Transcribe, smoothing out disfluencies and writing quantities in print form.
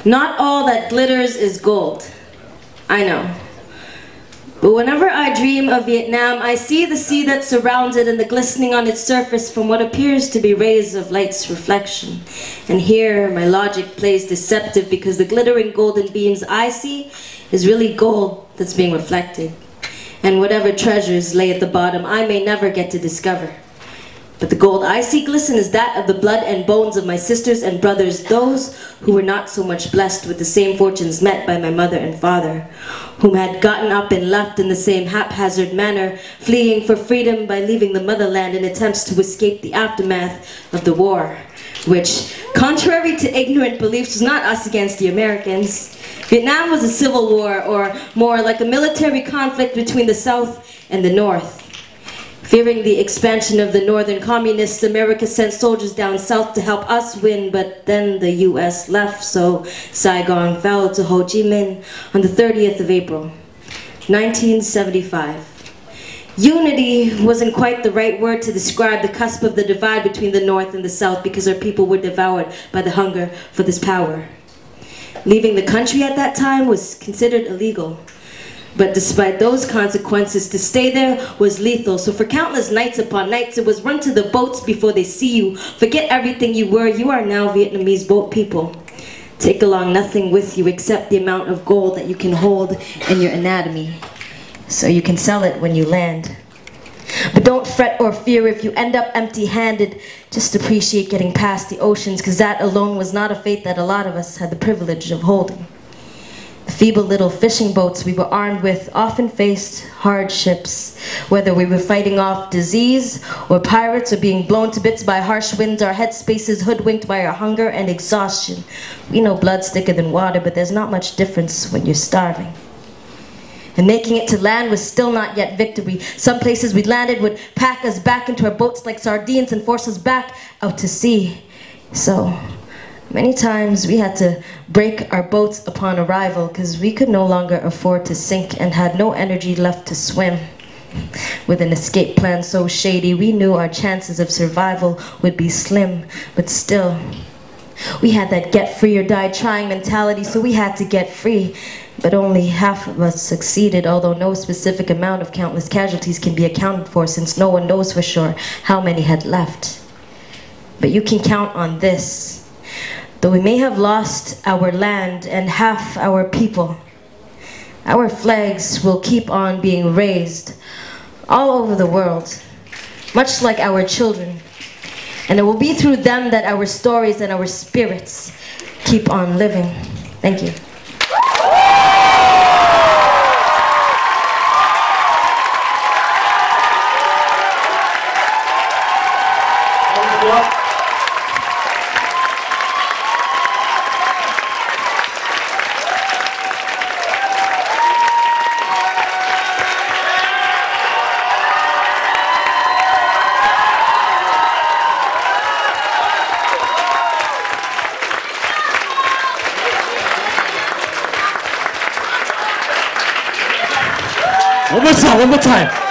Not all that glitters is gold. I know. But whenever I dream of Viet Nam, I see the sea that surrounds it and the glistening on its surface from what appears to be rays of light's reflection. And here my logic plays deceptive because the glittering golden beams I see is really gold that's being reflected. And whatever treasures lay at the bottom I may never get to discover. But the gold I see glisten is that of the blood and bones of my sisters and brothers, those who were not so much blessed with the same fortunes met by my mother and father, whom had gotten up and left in the same haphazard manner, fleeing for freedom by leaving the motherland in attempts to escape the aftermath of the war, which, contrary to ignorant beliefs, was not us against the Americans. Vietnam was a civil war, or more like a military conflict between the South and the North. Fearing the expansion of the northern communists, America sent soldiers down south to help us win, but then the US left, so Saigon fell to Ho Chi Minh on the 30th of April, 1975. Unity wasn't quite the right word to describe the cusp of the divide between the North and the South because our people were devoured by the hunger for this power. Leaving the country at that time was considered illegal. But despite those consequences, to stay there was lethal. So for countless nights upon nights, it was run to the boats before they see you. Forget everything you were, you are now Vietnamese boat people. Take along nothing with you except the amount of gold that you can hold in your anatomy, so you can sell it when you land. But don't fret or fear if you end up empty-handed. Just appreciate getting past the oceans, because that alone was not a fate that a lot of us had the privilege of holding. The feeble little fishing boats we were armed with often faced hardships, whether we were fighting off disease or pirates or being blown to bits by harsh winds, our headspaces hoodwinked by our hunger and exhaustion. We know blood's thicker than water, but there's not much difference when you're starving. And making it to land was still not yet victory. Some places we landed would pack us back into our boats like sardines and force us back out to sea. So many times we had to break our boats upon arrival because we could no longer afford to sink and had no energy left to swim. With an escape plan so shady, we knew our chances of survival would be slim, but still, we had that get free or die trying mentality, so we had to get free. But only half of us succeeded, although no specific amount of countless casualties can be accounted for since no one knows for sure how many had left. But you can count on this. Though we may have lost our land and half our people, our flags will keep on being raised all over the world, much like our children. And it will be through them that our stories and our spirits keep on living. Thank you. One more time, one more time.